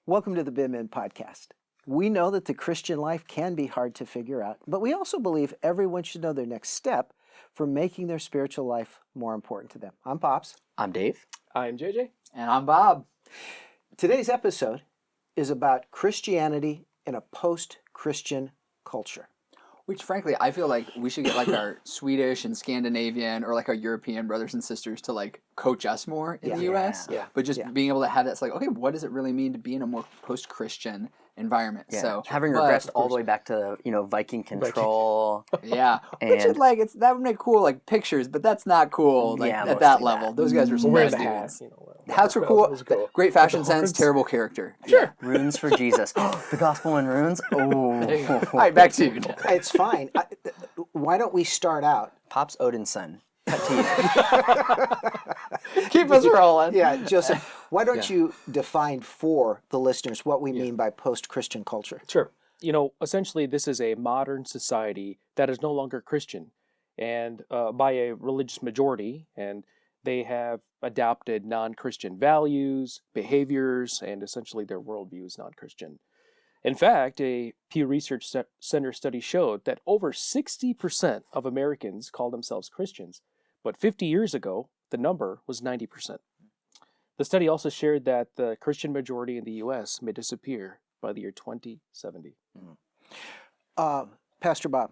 Welcome to the Binmin podcast. We know that the Christian life can be hard to figure out, but we also believe everyone should know their next step for making their spiritual life more important to them. I'm Pops. I'm Dave. I'm JJ. And I'm Bob. Today's episode is about Christianity in a post-Christian culture. Which, frankly, I feel like we should get like our Swedish and Scandinavian or like our European brothers and sisters to like coach us more in the U.S. Yeah. But just being able to have that, it's like, okay, what does it really mean to be in a more post-Christian environment? Yeah. So having regressed all the way back to Viking control. Yeah, and which is like that would make cool like pictures, but that's not cool like at that level. Those guys were some Wear bad the dudes. hats. Hats were cool. Great fashion sense. Terrible character. Sure. Runes for Jesus. The gospel in runes. Oh, All right, back to you. It's fine. Why don't we start out? Pops Odin's son. Cut teeth. Keep us rolling. Yeah, Joseph, why don't you define for the listeners what we mean by post-Christian culture? Sure. Essentially, this is a modern society that is no longer Christian and by a religious majority, and they have adopted non-Christian values, behaviors, and essentially their worldview is non-Christian. In fact, a Pew Research Center study showed that over 60% of Americans call themselves Christians, but 50 years ago, the number was 90%. The study also shared that the Christian majority in the U.S. may disappear by the year 2070. Pastor Bob,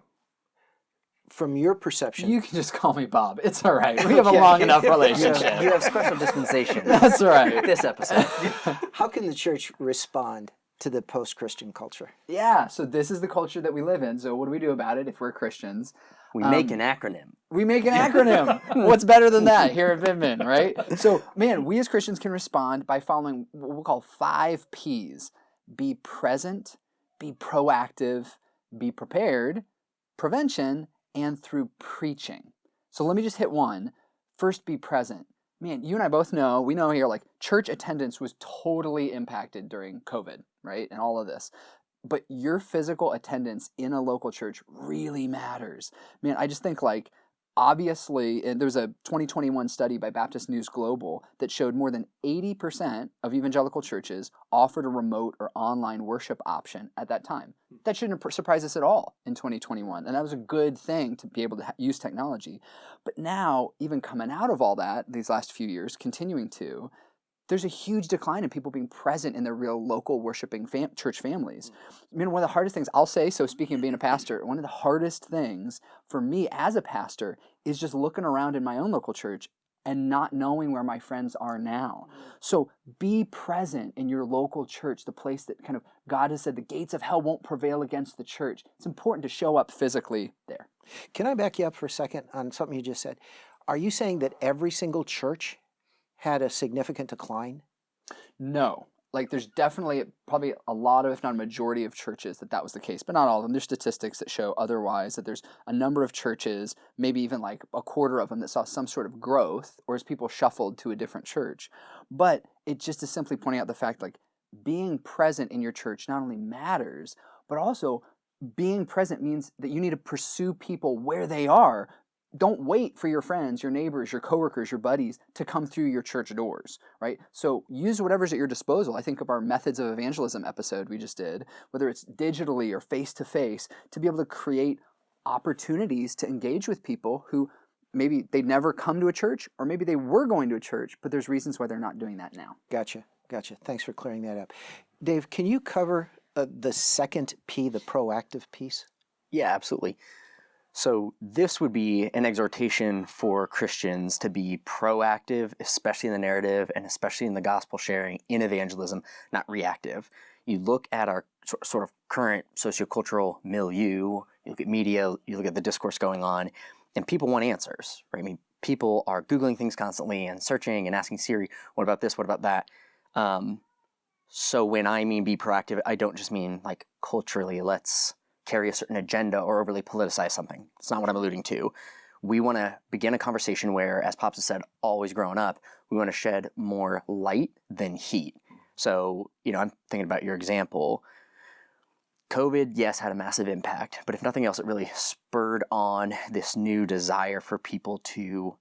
from your perception... You can just call me Bob. It's all right. We have a long enough relationship. You have special dispensation. That's right. This episode. How can the church respond to the post-Christian culture? Yeah, so this is the culture that we live in. So what do we do about it if we're Christians? We make an acronym. We make an acronym. What's better than that here at Binmin, right? So, man, we as Christians can respond by following what we'll call 5 Ps. Be present, be proactive, be prepared, prevention, and through preaching. So let me just hit one. First, be present. Man, you and I both know, we know here, like, church attendance was totally impacted during COVID, right? And all of this. But your physical attendance in a local church really matters. Man, I just think, like, obviously, and there was a 2021 study by Baptist News Global that showed more than 80% of evangelical churches offered a remote or online worship option at that time. That shouldn't surprise us at all in 2021. And that was a good thing to be able to use technology. But now, even coming out of all that, these last few years, continuing to, there's a huge decline in people being present in their real local worshiping church families. I mean, one of the hardest things, I'll say, so speaking of being a pastor, one of the hardest things for me as a pastor is just looking around in my own local church and not knowing where my friends are now. So be present in your local church, the place that kind of God has said the gates of hell won't prevail against the church. It's important to show up physically there. Can I back you up for a second on something you just said? Are you saying that every single church had a significant decline? No. Like, there's definitely probably a lot of, if not a majority of churches that was the case, but not all of them. There's statistics that show otherwise, that there's a number of churches, maybe even like a quarter of them, that saw some sort of growth, or as people shuffled to a different church. But it just is simply pointing out the fact, like, being present in your church not only matters, but also being present means that you need to pursue people where they are. Don't wait for your friends, your neighbors, your coworkers, your buddies to come through your church doors, right? So use whatever's at your disposal. I think of our methods of evangelism episode we just did, whether it's digitally or face-to-face, to be able to create opportunities to engage with people who maybe they'd never come to a church, or maybe they were going to a church, but there's reasons why they're not doing that now. Gotcha. Thanks for clearing that up. Dave, can you cover the second P, the proactive piece? Yeah, absolutely. So this would be an exhortation for Christians to be proactive, especially in the narrative and especially in the gospel sharing, in evangelism, not reactive. You look at our sort of current sociocultural milieu, you look at media, you look at the discourse going on, and people want answers, right? I mean, people are Googling things constantly and searching and asking Siri, what about this, what about that? So when I mean be proactive, I don't just mean like culturally, let's carry a certain agenda or overly politicize something. It's not what I'm alluding to. We want to begin a conversation where, as Pops has said, always growing up, we want to shed more light than heat. So, I'm thinking about your example. COVID, yes, had a massive impact, but if nothing else, it really spurred on this new desire for people to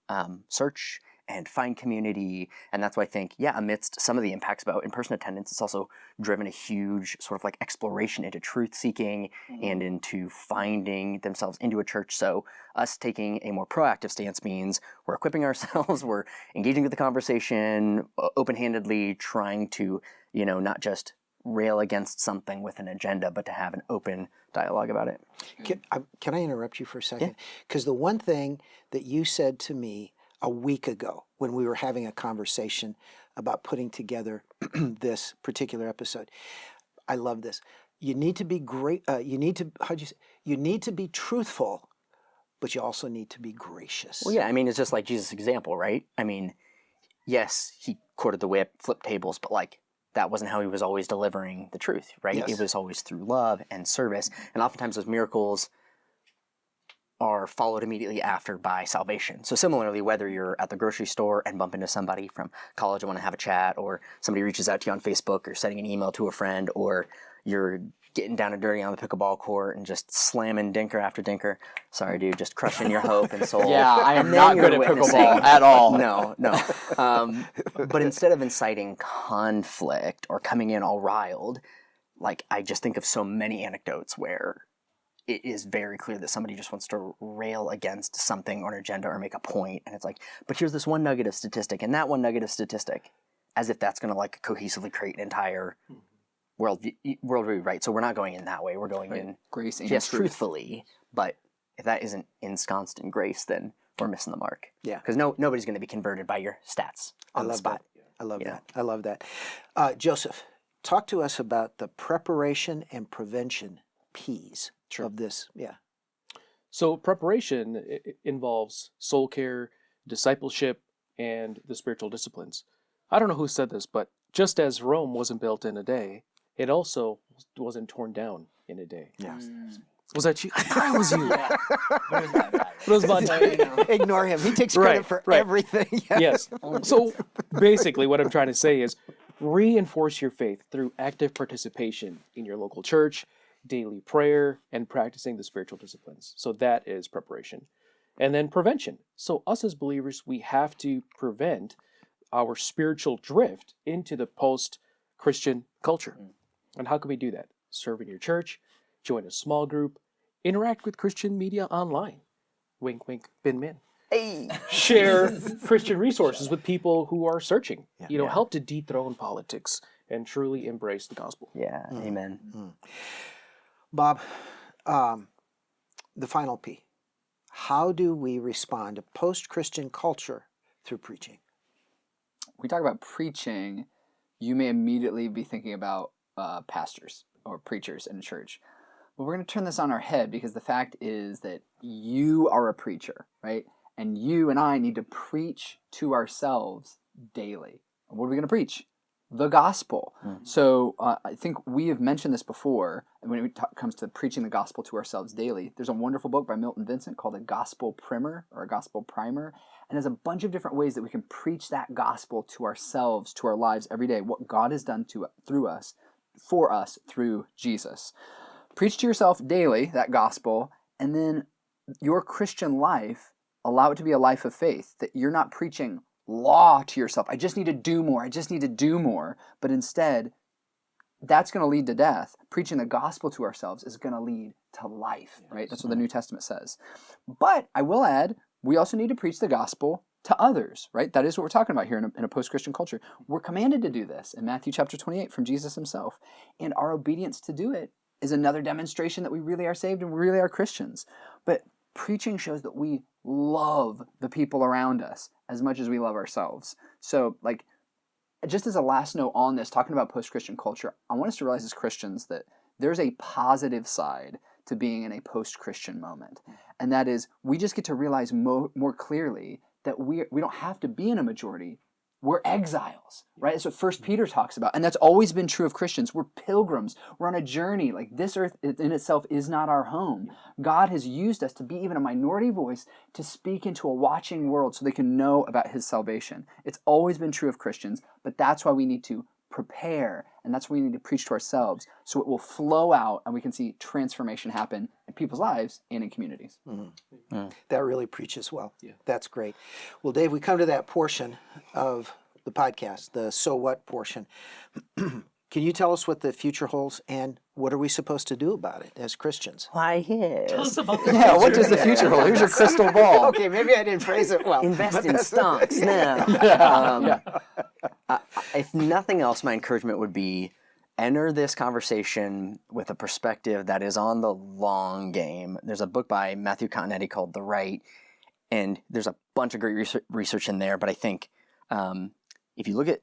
search and find community. And that's why I think, yeah, amidst some of the impacts about in-person attendance, it's also driven a huge sort of like exploration into truth seeking and into finding themselves into a church. So us taking a more proactive stance means we're equipping ourselves, we're engaging with the conversation, open-handedly trying to, not just rail against something with an agenda, but to have an open dialogue about it. Can I interrupt you for a second? Because the one thing that you said to me a week ago when we were having a conversation about putting together this particular episode, I love this. You need to be great. You need to be truthful, but you also need to be gracious. Well, yeah, I mean, it's just like Jesus' example, right? I mean, yes, he quoted the whip, flipped tables, but like, that wasn't how he was always delivering the truth, right? Yes. It was always through love and service. And oftentimes those miracles are followed immediately after by salvation. So similarly, whether you're at the grocery store and bump into somebody from college and want to have a chat, or somebody reaches out to you on Facebook, or sending an email to a friend, or you're getting down and dirty on the pickleball court and just slamming dinker after dinker. Sorry, dude, just crushing your hope and soul. Yeah, I am And not then good at you're pickleball witnessing- at all. No. But instead of inciting conflict or coming in all riled, like I just think of so many anecdotes where it is very clear that somebody just wants to rail against something or an agenda or make a point. And it's like, but here's this one nugget of statistic and that one nugget of statistic, as if that's going to like cohesively create an entire worldview, right? So we're not going in that way. We're going in Grace and yes, truth. truthfully, but if that isn't ensconced in grace, then we're missing the mark. Yeah. Because nobody's going to be converted by your stats on the spot. I love that. Joseph, talk to us about the preparation and prevention P's of this. Yeah. So preparation involves soul care, discipleship, and the spiritual disciplines. I don't know who said this, but just as Rome wasn't built in a day, it also wasn't torn down in a day. Yeah. Was that you? I thought it was you. It was my bad. It was my Ignore him. He takes credit for everything. Yes. So basically what I'm trying to say is reinforce your faith through active participation in your local church, daily prayer, and practicing the spiritual disciplines. So that is preparation. And then prevention. So us as believers, we have to prevent our spiritual drift into the post-Christian culture. And how can we do that? Serve in your church, join a small group, interact with Christian media online. Wink, wink, Binmin. Hey! Share Christian resources with people who are searching. Help to dethrone politics and truly embrace the gospel. Yeah, amen. Bob, the final P. How do we respond to post-Christian culture through preaching? We talk about preaching, you may immediately be thinking about pastors or preachers in a church. But we're going to turn this on our head, because the fact is that you are a preacher, right? And you and I need to preach to ourselves daily. What are we going to preach? The gospel. So I think we have mentioned this before, and when it comes to preaching the gospel to ourselves daily, there's a wonderful book by Milton Vincent called A Gospel Primer, or A Gospel Primer, and there's a bunch of different ways that we can preach that gospel to ourselves, to our lives every day, what God has done through us, for us, through Jesus. Preach to yourself daily, that gospel, and then your Christian life, allow it to be a life of faith, that you're not preaching law to yourself. I just need to do more. I just need to do more. But instead, that's going to lead to death. Preaching the gospel to ourselves is going to lead to life, right? That's what the New Testament says. But I will add, we also need to preach the gospel to others, right? That is what we're talking about here in a post-Christian culture. We're commanded to do this in Matthew chapter 28 from Jesus himself. And our obedience to do it is another demonstration that we really are saved and we really are Christians. But preaching shows that we love the people around us as much as we love ourselves. So, just as a last note on this, talking about post-Christian culture, I want us to realize as Christians that there's a positive side to being in a post-Christian moment. And that is, we just get to realize more clearly that we don't have to be in a majority. We're exiles, right? That's what 1 Peter talks about. And that's always been true of Christians. We're pilgrims. We're on a journey. This earth in itself is not our home. God has used us to be even a minority voice to speak into a watching world so they can know about his salvation. It's always been true of Christians, but that's why we need to prepare, and that's what we need to preach to ourselves, so it will flow out and we can see transformation happen in people's lives and in communities. That really preaches well. Yeah. That's great. Well, Dave, we come to that portion of the podcast, the so what portion. Can you tell us what the future holds and what are we supposed to do about it as Christians? Why, yes. Tell us about the Yeah, what does the future hold? Here's your crystal ball. Okay, maybe I didn't phrase it well. Invest in stocks now. If nothing else, my encouragement would be enter this conversation with a perspective that is on the long game. There's a book by Matthew Continetti called The Right, and there's a bunch of great research in there, but I think if you look at,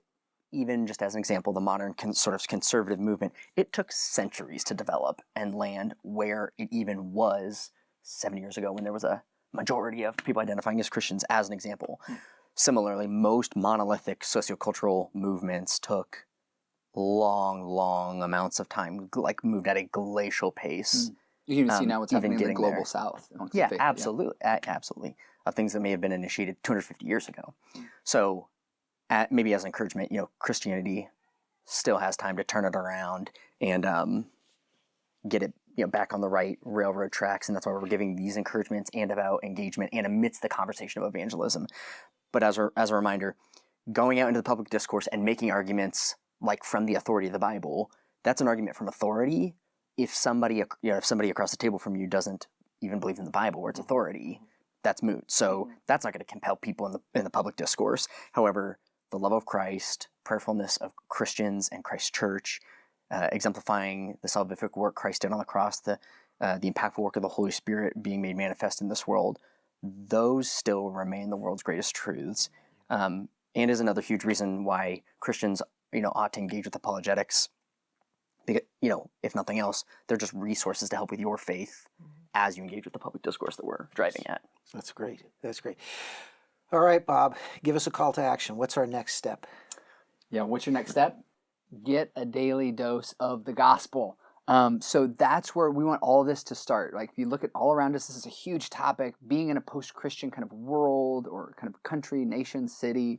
even just as an example, the modern sort of conservative movement, it took centuries to develop and land where it even was 70 years ago when there was a majority of people identifying as Christians, as an example. Similarly, most monolithic sociocultural movements took long amounts of time, like moved at a glacial pace. You can even see now what's even happening in the getting global there. south. amongst the Yeah, faith. absolutely. Absolutely. Of things that may have been initiated 250 years ago. So maybe as encouragement, Christianity still has time to turn it around and get it back on the right railroad tracks. And that's why we're giving these encouragements and about engagement and amidst the conversation of evangelism. But as a reminder, going out into the public discourse and making arguments like from the authority of the Bible, that's an argument from authority. If somebody across the table from you doesn't even believe in the Bible or its authority, that's moot. So that's not going to compel people in the public discourse. However, the love of Christ, prayerfulness of Christians and Christ's church, exemplifying the salvific work Christ did on the cross, the impactful work of the Holy Spirit being made manifest in this world, those still remain the world's greatest truths, and is another huge reason why Christians, ought to engage with apologetics. Because, if nothing else, they're just resources to help with your faith as you engage with the public discourse that we're driving at. That's great. That's great. All right, Bob, give us a call to action. What's our next step? Yeah, what's your next step? Get a daily dose of the gospel. So that's where we want all this to start. Like, if you look at all around us, this is a huge topic, being in a post-Christian kind of world or kind of country, nation, city.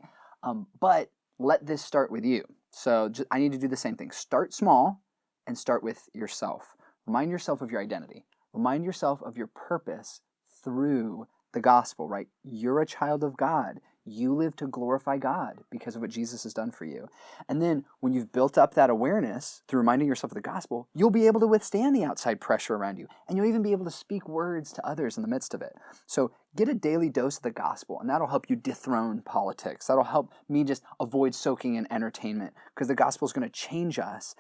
But let this start with you. So I need to do the same thing. Start small and start with yourself. Remind yourself of your identity. Remind yourself of your purpose through the gospel, right? You're a child of God. You live to glorify God because of what Jesus has done for you. And then when you've built up that awareness through reminding yourself of the gospel, you'll be able to withstand the outside pressure around you. And you'll even be able to speak words to others in the midst of it. So get a daily dose of the gospel, and that'll help you dethrone politics. That'll help me just avoid soaking in entertainment, because the gospel is going to change us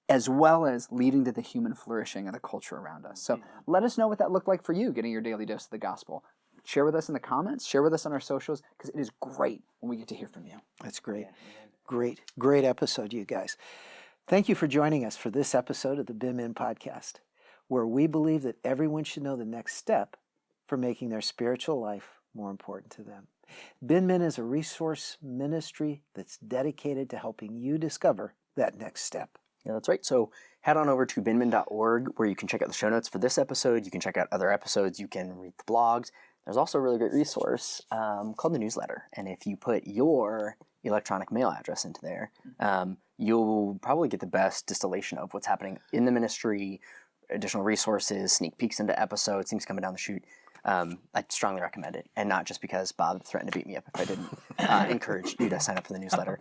as well as leading to the human flourishing of the culture around us. So let us know what that looked like for you, getting your daily dose of the gospel. Share with us in the comments, share with us on our socials, because it is great when we get to hear from you. That's great. Great episode, you guys. Thank you for joining us for this episode of the Binmin podcast, where we believe that everyone should know the next step for making their spiritual life more important to them. Binmin is a resource ministry that's dedicated to helping you discover that next step. Yeah, that's right. So head on over to binmin.org, where you can check out the show notes for this episode. You can check out other episodes. You can read the blogs. There's also a really great resource called the newsletter. And if you put your electronic mail address into there, you'll probably get the best distillation of what's happening in the ministry, additional resources, sneak peeks into episodes, things coming down the chute. I'd strongly recommend it. And not just because Bob threatened to beat me up if I didn't encourage you to sign up for the newsletter.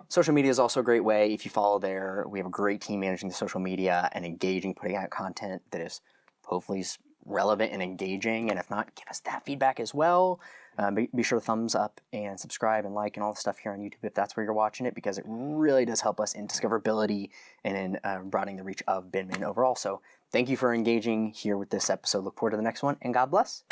Social media is also a great way. If you follow there, we have a great team managing the social media and engaging, putting out content that is hopefully relevant and engaging. And if not, give us that feedback as well. Be sure to thumbs up and subscribe and like and all the stuff here on YouTube if that's where you're watching it, because it really does help us in discoverability and in broadening the reach of Binmin overall. So thank you for engaging here with this episode. Look forward to the next one, and God bless.